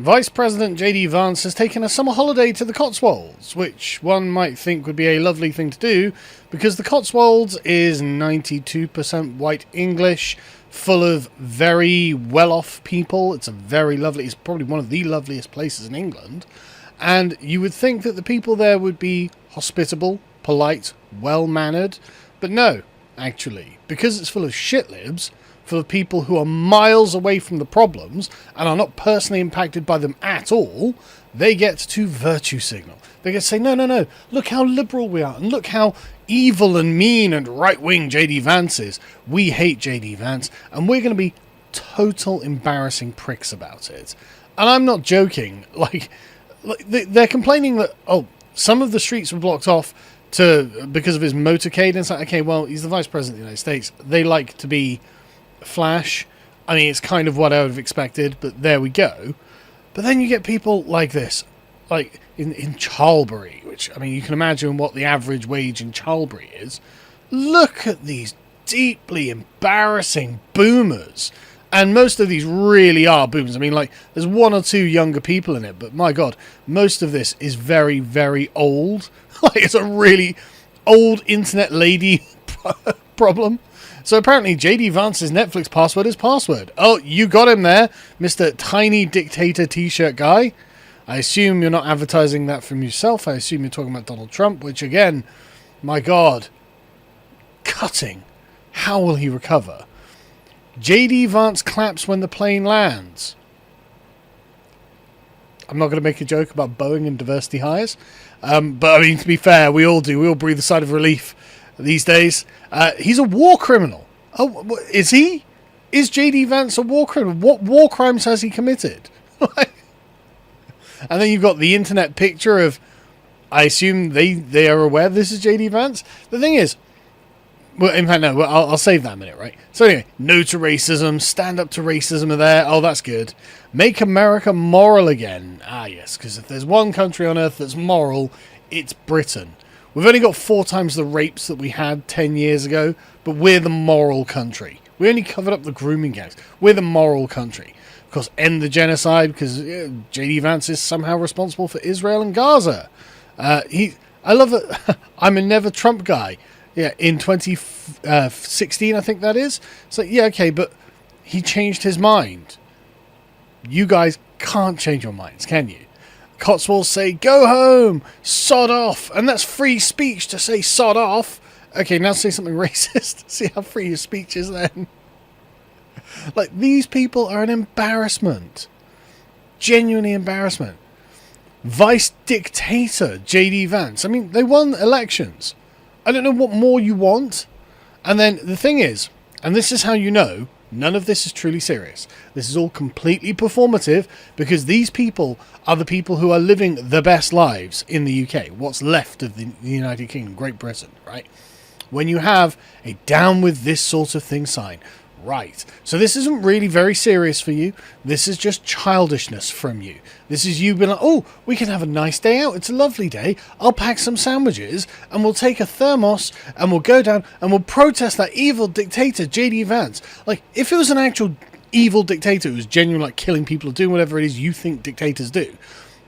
Vice President JD Vance has taken a summer holiday to the Cotswolds, which one might think would be a lovely thing to do, because the Cotswolds is 92% white English, full of very well-off people. It's it's probably one of the loveliest places in England, and you would think that the people there would be hospitable, polite, well-mannered, but no, actually, because it's full of shitlibs, for the people who are miles away from the problems and are not personally impacted by them at all, they get to virtue signal. They get to say, no, look how liberal we are, and look how evil and mean and right-wing JD Vance is. We hate JD Vance, and we're going to be total embarrassing pricks about it. And I'm not joking. They're complaining that, some of the streets were blocked off because of his motorcade, and it's like, okay, well, he's the Vice President of the United States. They like to be flash. I mean, it's kind of what I would have expected, but there we go. But then you get people like this, like in Charlbury, which, I mean, you can imagine what the average wage in Charlbury is. Look at these deeply embarrassing boomers. And most of these really are boomers. I mean, like, there's one or two younger people in it, but my God, most of this is very, very old. Like, it's a really old internet lady problem. So apparently JD Vance's Netflix password is password. Oh, you got him there, Mr. Tiny Dictator T-shirt guy. I assume you're not advertising that from yourself. I assume you're talking about Donald Trump, which again, my God, cutting. How will he recover? JD Vance claps when the plane lands. I'm not going to make a joke about Boeing and diversity hires. But I mean, to be fair, we all do. We all breathe a sigh of relief these days. He's a war criminal. Oh, is he? Is JD Vance a war criminal? What war crimes has he committed? And then you've got the internet picture of, I assume they are aware this is JD Vance. The thing is, well, in fact, no, I'll save that a minute, right? So anyway, no to racism, stand up to racism are there. Oh, that's good. Make America moral again. Ah, yes, because if there's one country on earth that's moral, it's Britain. We've only got 4 times the rapes that we had 10 years ago, but we're the moral country. We only covered up the grooming gangs. We're the moral country. Of course, end the genocide, because JD Vance is somehow responsible for Israel and Gaza. I love that. I'm a never Trump guy. Yeah, in 2016, I think that is. So, yeah, okay, but he changed his mind. You guys can't change your minds, can you? Cotswolds say, go home, sod off. And that's free speech to say sod off. Okay, now say something racist. See how free your speech is then. Like, these people are an embarrassment. Genuinely embarrassment. Vice dictator JD Vance. I mean, they won elections. I don't know what more you want. And then the thing is, and this is how you know, none of this is truly serious. This is all completely performative, because these people are the people who are living the best lives in the UK. What's left of the United Kingdom, Great Britain, right? When you have a down with this sort of thing sign. Right. So this isn't really very serious for you. This is just childishness from you. This is you being like, oh, we can have a nice day out. It's a lovely day. I'll pack some sandwiches and we'll take a thermos and we'll go down and we'll protest that evil dictator, JD Vance. Like, if it was an actual evil dictator who was genuinely like killing people or doing whatever it is you think dictators do,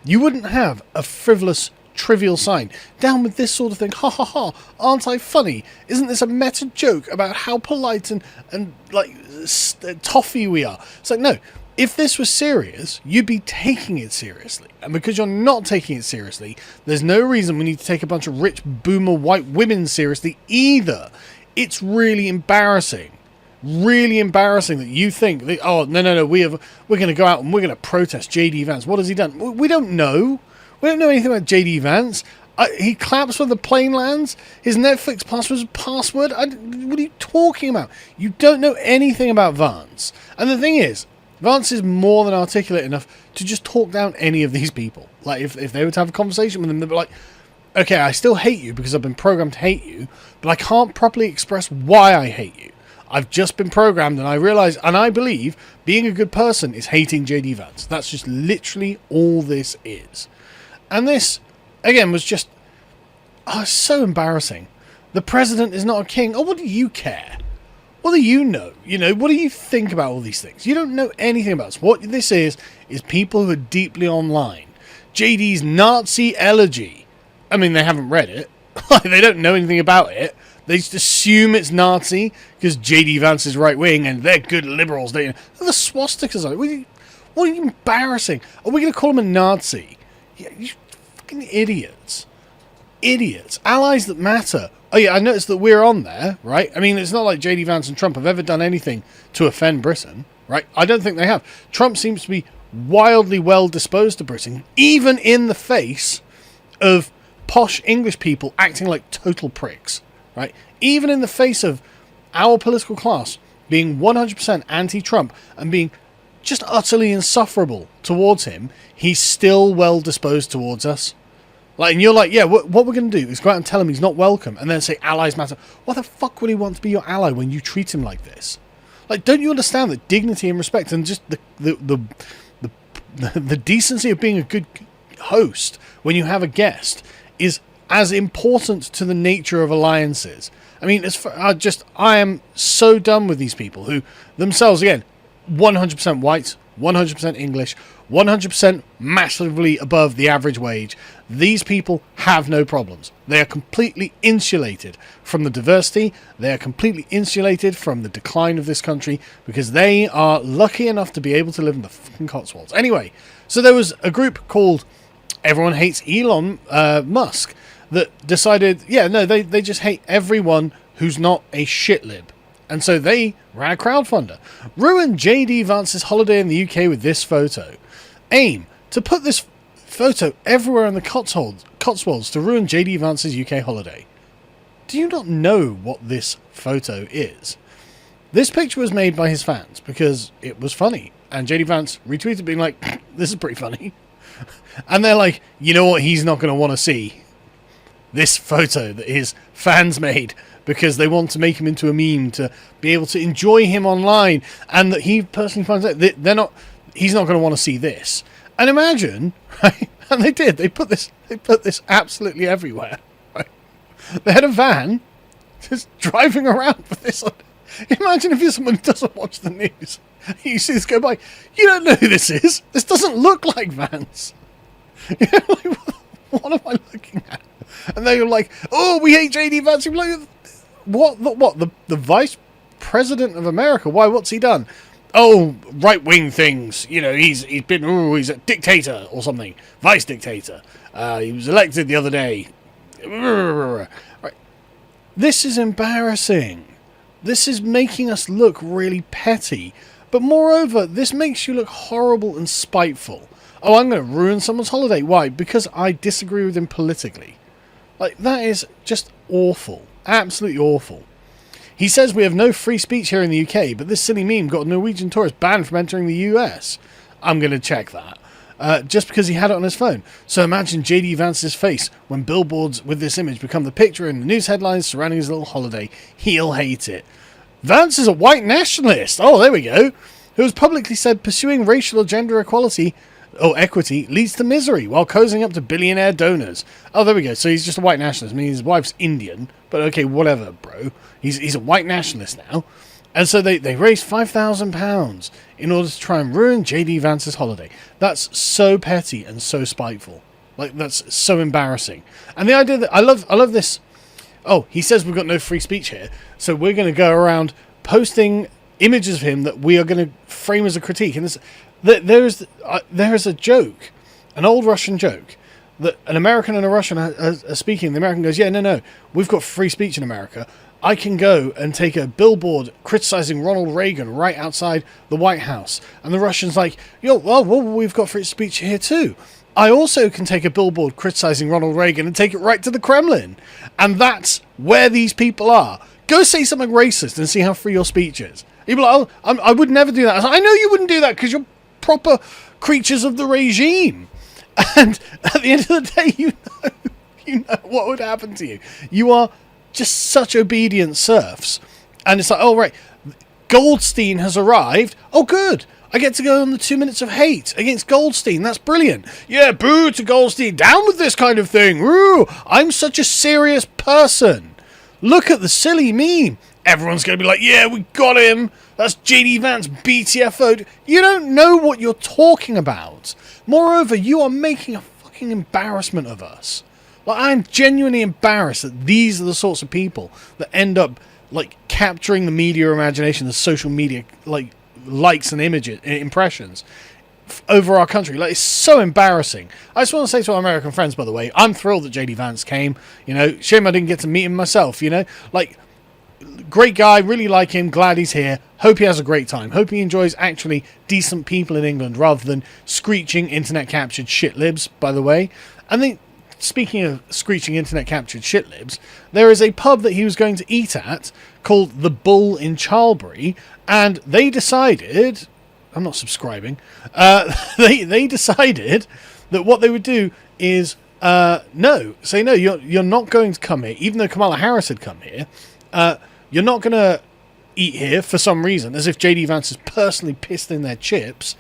you wouldn't have a frivolous, trivial sign. Down with this sort of thing. Ha ha ha. Aren't I funny? Isn't this a meta joke about how polite and like toffee we are? It's like, no. If this was serious, you'd be taking it seriously. And because you're not taking it seriously, there's no reason we need to take a bunch of rich boomer white women seriously either. It's really embarrassing. Really embarrassing that you think that, oh, no, we're going to go out and we're going to protest JD Vance. What has he done? We don't know. We don't know anything about JD Vance. He claps when the plane lands. His Netflix password is password. What are you talking about? You don't know anything about Vance. And the thing is, Vance is more than articulate enough to just talk down any of these people. Like, if they were to have a conversation with them, they'd be like, okay, I still hate you because I've been programmed to hate you, but I can't properly express why I hate you. I've just been programmed, and I realize, and I believe, being a good person is hating JD Vance. That's just literally all this is. And this, again, was just so embarrassing. The president is not a king. Oh, what do you care? What do you know? What do you think about all these things? You don't know anything about this. What this is people who are deeply online. JD's Nazi elegy. I mean, they haven't read it. They don't know anything about it. They just assume it's Nazi because JD Vance is right wing and they're good liberals. The swastikas on it. What are you embarrassing? Are we going to call him a Nazi? Yeah, you fucking idiots. Idiots. Allies that matter. Oh yeah, I noticed that we're on there, right? I mean, it's not like JD Vance and Trump have ever done anything to offend Britain, right? I don't think they have. Trump seems to be wildly well disposed to Britain, even in the face of posh English people acting like total pricks, right? Even in the face of our political class being 100% anti-Trump and being just utterly insufferable towards him, he's still well disposed towards us. Like, and you're like, yeah, what we're going to do is go out and tell him he's not welcome and then say allies matter. Why the fuck would he want to be your ally when you treat him like this? Like, don't you understand that dignity and respect and just the decency of being a good host when you have a guest is as important to the nature of alliances? I mean, I am so done with these people who themselves, again, 100% white, 100% English, 100% massively above the average wage. These people have no problems. They are completely insulated from the diversity. They are completely insulated from the decline of this country because they are lucky enough to be able to live in the fucking Cotswolds. Anyway, so there was a group called Everyone Hates Elon Musk that decided, they just hate everyone who's not a shitlib. And so they ran a crowdfunder. Ruin JD Vance's holiday in the UK with this photo. Aim to put this photo everywhere in the Cotswolds to ruin JD Vance's UK holiday. Do you not know what this photo is? This picture was made by his fans because it was funny. And JD Vance retweeted being like, this is pretty funny. And they're like, you know what he's not going to want to see? This photo that his fans made because they want to make him into a meme to be able to enjoy him online, and that he personally finds out that he's not going to want to see this. And imagine, right? And they did. They put this absolutely everywhere. Right? They had a van just driving around with this. Imagine if you're someone who doesn't watch the news. You see this go by. You don't know who this is. This doesn't look like Vance. Like, what am I looking at? And they're like, oh, we hate JD Vance. You're like, what? The vice president of America? Why? What's he done? Oh, right-wing things. He's a dictator or something. Vice dictator. He was elected the other day. Right. This is embarrassing. This is making us look really petty. But moreover, this makes you look horrible and spiteful. Oh, I'm going to ruin someone's holiday. Why? Because I disagree with him politically. Like, that is just awful. Absolutely awful. He says we have no free speech here in the UK, but this silly meme got a Norwegian tourist banned from entering the US. I'm going to check that. Just because he had it on his phone. So imagine JD Vance's face when billboards with this image become the picture in the news headlines surrounding his little holiday. He'll hate it. Vance is a white nationalist. Oh, there we go. Who has publicly said pursuing racial or gender equality equity leads to misery while cozying up to billionaire donors. Oh, there we go. So he's just a white nationalist. I mean, his wife's Indian, but okay, whatever, bro. He's a white nationalist now. And so they raised £5,000 in order to try and ruin JD Vance's holiday. That's so petty and so spiteful. Like, that's so embarrassing. And the idea that I love this. Oh, he says we've got no free speech here, so we're going to go around posting images of him that we are going to frame as a critique. And there is a joke, an old Russian joke, that an American and a Russian are speaking. The American goes, no, we've got free speech in America. I can go and take a billboard criticizing Ronald Reagan right outside the White House. And the Russian's like, well, we've got free speech here too. I also can take a billboard criticizing Ronald Reagan and take it right to the Kremlin. And that's where these people are. Go say something racist and see how free your speech is. You'd be like, oh, I would never do that. I know you wouldn't do that because you're proper creatures of the regime. And at the end of the day, you know what would happen to you. You are just such obedient serfs. And it's like, oh, right, Goldstein has arrived. Oh, good. I get to go on the 2 minutes of hate against Goldstein. That's brilliant. Yeah, boo to Goldstein. Down with this kind of thing. Woo! I'm such a serious person. Look at the silly meme. everyone's going to be like, yeah, we got him. That's JD Vance, BTFO'd. You don't know what you're talking about. Moreover, you are making a fucking embarrassment of us. Like, I'm genuinely embarrassed that these are the sorts of people that end up, like, capturing the media imagination, the social media, like, likes and images, impressions over our country. Like, it's so embarrassing. I just want to say to our American friends, by the way, I'm thrilled that JD Vance came. You know, shame I didn't get to meet him myself, you know? Like, great guy, really like him, glad he's here. Hope he has a great time. Hope he enjoys actually decent people in England rather than screeching internet-captured shit-libs, by the way. And then, speaking of screeching internet-captured shit-libs, there is a pub that he was going to eat at called The Bull in Charlbury, and they decided... I'm not subscribing. They decided that what they would do is no, you're not going to come here, even though Kamala Harris had come here. You're not going to eat here for some reason, as if JD Vance is personally pissed in their chips.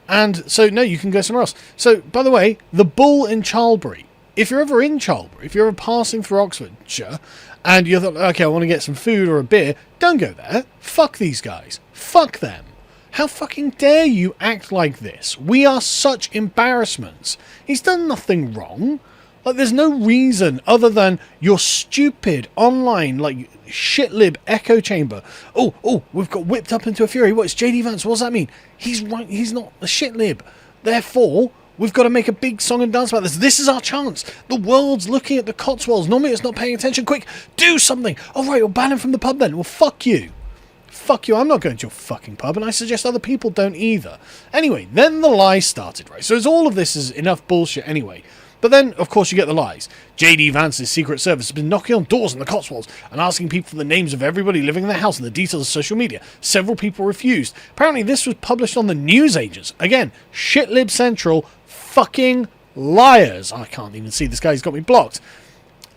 And so, no, you can go somewhere else. So, by the way, the Bull in Charlbury. If you're ever in Charlbury, if you're ever passing through Oxfordshire, and you thought, okay, I want to get some food or a beer, don't go there. Fuck these guys. Fuck them. How fucking dare you act like this? We are such embarrassments. He's done nothing wrong. Like, there's no reason other than your stupid online, like, shitlib echo chamber. Oh, we've got whipped up into a fury. What, it's JD Vance? What does that mean? He's right. He's not a shitlib. Therefore, we've got to make a big song and dance about this. This is our chance. The world's looking at the Cotswolds. Normally it's not paying attention. Quick, do something. All right, we'll ban him from the pub then. Well, fuck you. Fuck you, I'm not going to your fucking pub, and I suggest other people don't either. Anyway, then the lies started, right? So all of this is enough bullshit anyway. But then, of course, you get the lies. JD Vance's Secret Service has been knocking on doors in the Cotswolds and asking people for the names of everybody living in their house and the details of social media. Several people refused. Apparently, this was published on the newsagents. Again, shitlib central, fucking liars. I can't even see this guy, he's got me blocked.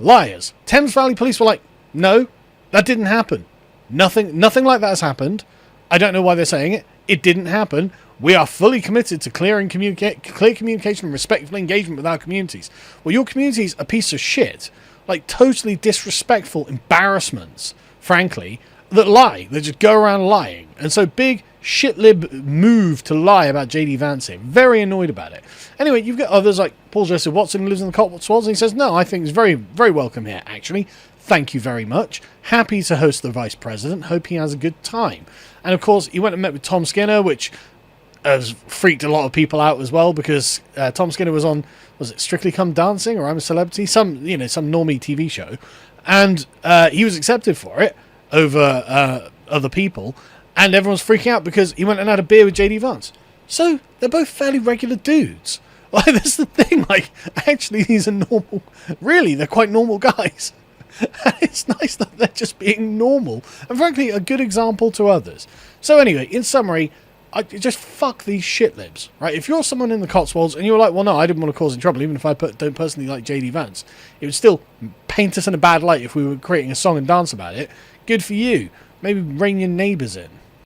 Liars. Thames Valley Police were like, no, that didn't happen. Nothing like that has happened. I don't know why they're saying it. It didn't happen. We are fully committed to clear communication and respectful engagement with our communities. Well, your community's a piece of shit. Like, totally disrespectful embarrassments, frankly, that lie. They just go around lying. And so big shitlib move to lie about JD Vance here. Very annoyed about it. Anyway, you've got others like Paul Joseph Watson, who lives in the Cotswolds, and he says, no, I think he's very, very welcome here, actually. Thank you very much. Happy to host the Vice President. Hope he has a good time. And of course, he went and met with Tom Skinner, which has freaked a lot of people out as well, because Tom Skinner was on, was it Strictly Come Dancing or I'm a Celebrity? Some normie TV show. And he was accepted for it over other people. And everyone's freaking out because he went and had a beer with JD Vance. So they're both fairly regular dudes. Like, that's the thing. Like, actually, these are normal. Really, they're quite normal guys. And it's nice that they're just being normal. And frankly, a good example to others. So anyway, in summary, I just fuck these shitlibs, right? If you're someone in the Cotswolds and you're like, well, no, I didn't want to cause any trouble, even if I don't personally like JD Vance, it would still paint us in a bad light if we were creating a song and dance about it. Good for you. Maybe rein your neighbours in.